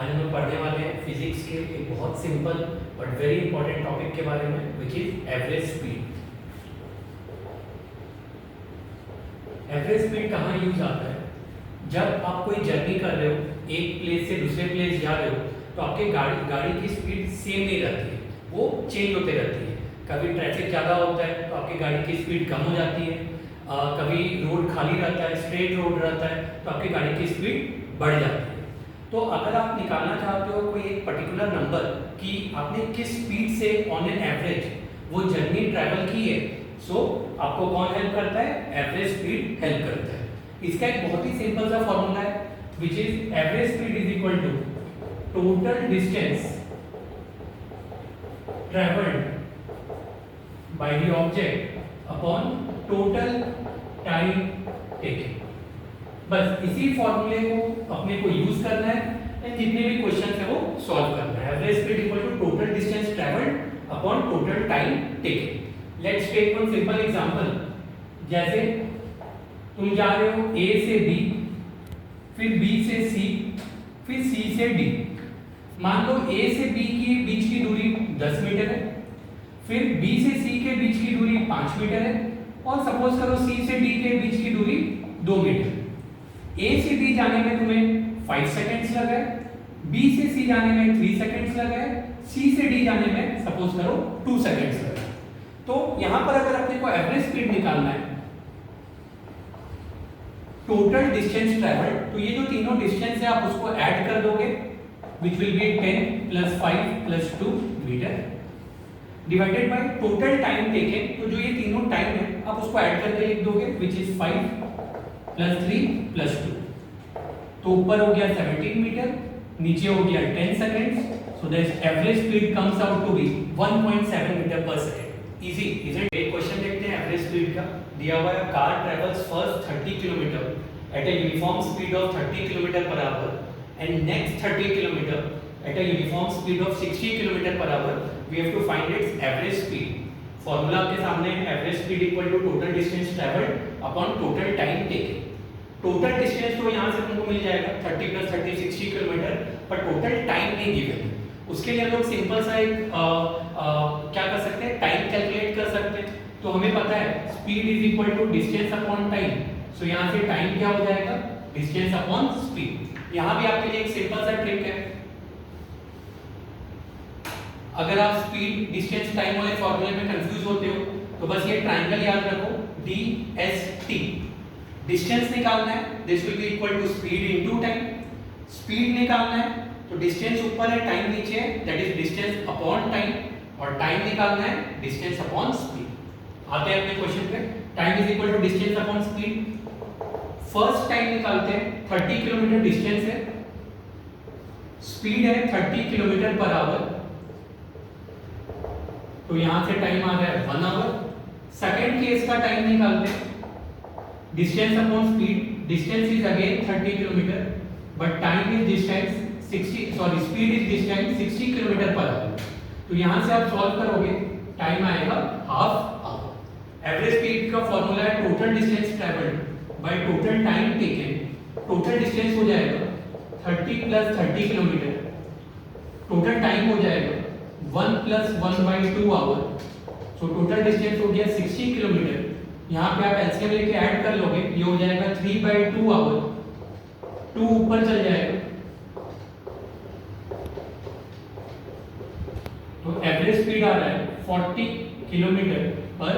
आज हम लोग पढ़ने वाले हैं फिजिक्स के एक बहुत simple but very important topic के बारे में विच is average speed. Average speed कहाँ यूज आता है? जब आप कोई जर्नी कर रहे हो, एक प्लेस से दूसरे प्लेस जा रहे हो, तो आपके गाड़ी की स्पीड सेम नहीं रहती है, वो चेंज होते रहती है। कभी ट्रैफिक ज़्यादा होता है तो आपकी गाड़ी की स्पीड कम हो जाती है, कभी रोड खाली रहता है, स्ट्रेट रोड रहता है तो आपकी गाड़ी की स्पीड बढ़ जाती है। तो अगर आप निकालना चाहते हो कोई एक पर्टिकुलर नंबर कि आपने किस स्पीड से ऑन एन एवरेज वो जर्नी ट्रैवल की है, सो आपको कौन हेल्प करता है? एवरेज स्पीड हेल्प करता है। इसका एक बहुत ही सिंपल सा फॉर्मूला है which is average speed is equal to total distance travelled by the object upon total time taken. बस इसी फॉर्मूले को अपने को यूज करना है एंड जितने भी क्वेश्चन है वो सॉल्व करना है। Average speed equal to total distance travelled upon total time taken. Let's take one simple example. जैसे तुम जा रहे हो ए से बी, फिर बी से सी, फिर सी से डी। मान लो ए से बी के बीच की दूरी 10 मीटर है, फिर बी से सी के बीच की दूरी 5 मीटर है, और सपोज करो सी से डी के बीच की दूरी 2 मीटर। ए से बी जाने में तुम्हें 5 सेकेंड्स लगे, बी से सी जाने में 3 सेकेंड्स लगे, सी से डी जाने में सपोज करो 2 सेकेंड्स लगे। तो यहां पर अगर अपने को एवरेज स्पीड निकालना है, टोटल डिस्टेंस ट्रैवल्ड, तो ये जो तीनों डिस्टेंस है आप उसको ऐड कर दोगे which will be 10 + 5 + 2 metre divided by total time taken. तो जो ये तीनों टाइम है आप उसको ऐड करके लिख दोगे विच इज 5 + 3 + 2। तो ऊपर हो गया 17 मीटर, नीचे हो गया 10 seconds. So the average speed comes out to be 1.7 metre per second. Easy isn't? एक क्वेश्चन देखते हैं एवरेज स्पीड का। दिया हुआ है car travels first 30 kilometre at a uniform speed of 30 kilometre per hour and next 30 kilometre at a uniform speed of 60 kilometre per hour. We have to find its average speed. Formula आपके सामने है, average speed equal to total distance travelled upon total time taken. Total distance तो यहाँ से तुमको मिल जाएगा 30 + 30 60 kilometre, पर total time नहीं गिवन। उसके लिए हम लोग सिंपल सा एक क्या कर सकते हैं, टाइम कैलकुलेट कर सकते हैं। तो हमें पता है speed is equal to distance upon time. So यहाँ से टाइम क्या हो जाएगा? Distance upon speed. यहाँ भी आपके लिए एक सिंपल सा ट्रिक है। अगर आप स्पीड डिस्टेंस टाइम वाले फॉर्मूले में कंफ्यूज होते हो तो बस ये ट्रायंगल याद रखो, DST। डिस्टेंस निकालना है, this will be equal to speed into time. Speed निकालना है तो डिस्टेंस ऊपर है, टाइम नीचे है, that is distance upon time. और टाइम निकालना है डिस्टेंस अपॉन स्पीड। आते हैं अपने क्वेश्चन पे। Time is equal to distance upon speed. First time निकालते हैं, 30 किलोमीटर डिस्टेंस है, स्पीड है 30 किलोमीटर पर आवर, तो यहां से टाइम आ गया 1 आवर। सेकेंड केस का टाइम निकालते हैं, distance upon speed. Distance is again 30 kilometre but time is distance 60, sorry speed is distance 60 kilometre per hour. तो यहां से आप सॉल्व करोगे, टाइम आएगा हाफ आवर। एवरेज स्पीड का फॉर्मूला है total distance travelled bye total time taken. Total distance हो जाएगा 30 + 30 किलोमीटर, टोटल टाइम हो जाएगा 1 + 1/2 आवर। सो टोटल डिस्टेंस हो गया 60 किलोमीटर। यहाँ पे आप एलसीएम लेके ऐड कर लोगे, ये हो जाएगा 3/2 आवर। 2 ऊपर चल जाएगा, तो एवरेज स्पीड आ रहा है 40 kilometre per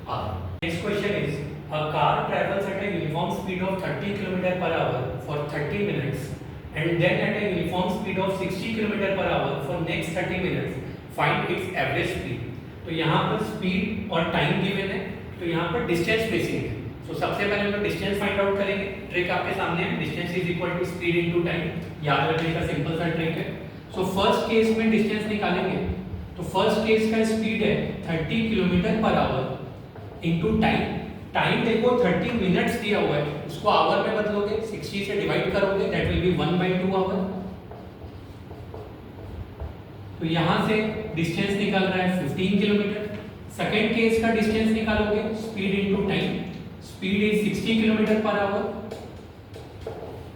our. Next question is a car travels eight a uniform speed of 30 km per hour for 30 minutes and then at a uniform speed of 60 km per hour for next 30 minutes. Find its average speed. तो यहाँ पर speed और time given है, तो यहाँ पर distance missing है। तो सबसे पहले हम लोग डिस्टेंस फाइंड आउट करेंगे। ट्रिक आपके सामने है, distance is equal to speed into time. याद रखने का सिंपल सा ट्रिक है। सो फर्स्ट केस में डिस्टेंस निकालेंगे, तो फर्स्ट केस का स्पीड है 30 kilometre per our into time. Time देखो 30 मिनट्स दिया हुआ है, उसको आवर में बदलोगे, 60 से डिवाइड करोगे, दैट विल बी 1/2 आवर। तो यहां से डिस्टेंस निकल रहा है 15 किलोमीटर। सेकेंड केस का डिस्टेंस निकालोगे, speed into time. Speed is 60 kilometre per our,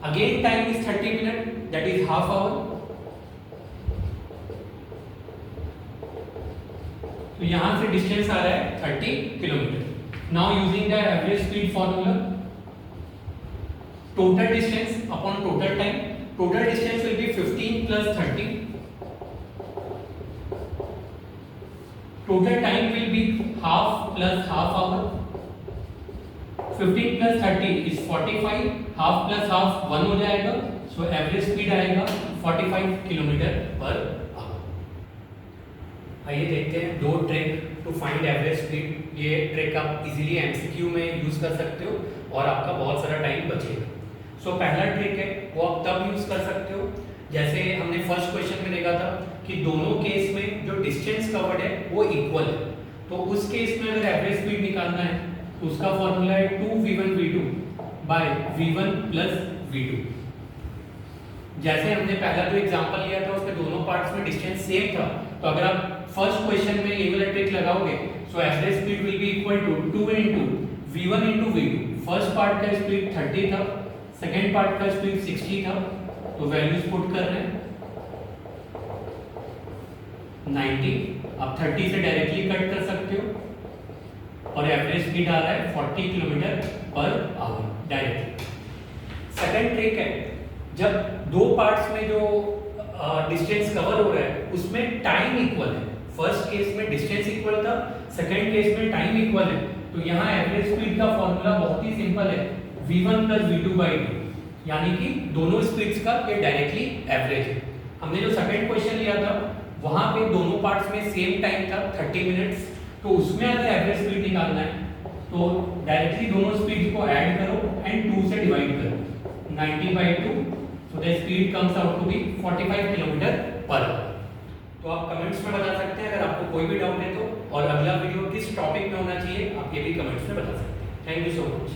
again time is 30 minute, that is half hour. तो यहाँ से डिस्टेंस आ रहा है 30 kilometre. Now using the average speed formula, total distance upon total time, total distance will be 15 plus 30, total time will be half plus half hour, 15 plus 30 is 45, half plus half 1 हो जाएगा, so average speed आएगा 45 kilometre per our. आइए देखते हैं दो trick to find average speed. ये trick आप easily MCQ में यूज कर सकते हो और आपका बहुत सारा टाइम बचेगा। सो पहला ट्रिक है वो आप तब यूज कर सकते हो जैसे हमने फर्स्ट क्वेश्चन में देखा था कि दोनों केस में जो डिस्टेंस कवर्ड है वो इक्वल है। तो उस केस में अगर एवरेज स्पीड निकालना है तो उसका फॉर्मूला है 2v1v2 bye v1 plus v2। जैसे हमने पहला जो एग्जांपल लिया था उसके दोनों पार्ट्स में डिस्टेंस सेम था, तो अगर आप फर्स्ट क्वेश्चन में ये वाला ट्रिक लगाओगे so average speed will be equal to 2 into v1 into v2। First part का स्पीड 30 था, सेकंड पार्ट का स्पीड 60 था, तो वैल्यूज पुट कर रहे हैं 90। आप 30 से डायरेक्टली कट कर सकते हो और एवरेज स्पीड आ रहा है 40 kilometre per our directly. Second trick है जब दो पार्ट्स में जो डिस्टेंस कवर हो रहा है उसमें टाइम इक्वल है। फर्स्ट केस में डिस्टेंस इक्वल था, सेकंड केस में टाइम इक्वल है, तो यहाँ एवरेज स्पीड का फॉर्मूला बहुत ही सिंपल है v1 प्लस v2 बाई 2, यानी कि दोनों स्पीड्स का ये डायरेक्टली एवरेज है। हमने जो सेकंड क्वेश्चन लिया था वहां पे दोनों पार्ट्स में सेम टाइम था 30 मिनट्स, तो उसमें अगर एवरेज स्पीड निकालना है तो डायरेक्टली दोनों स्पीड को ऐड करो एंड 2 से डिवाइड करो 90 by 2, so the speed comes out to be 45 kilometre per hour. तो आप कमेंट्स में बता सकते हैं अगर आपको कोई भी डाउट है तो, और अगला वीडियो किस टॉपिक में होना चाहिए आप ये भी कमेंट्स में बता सकते हैं। Thank you so much.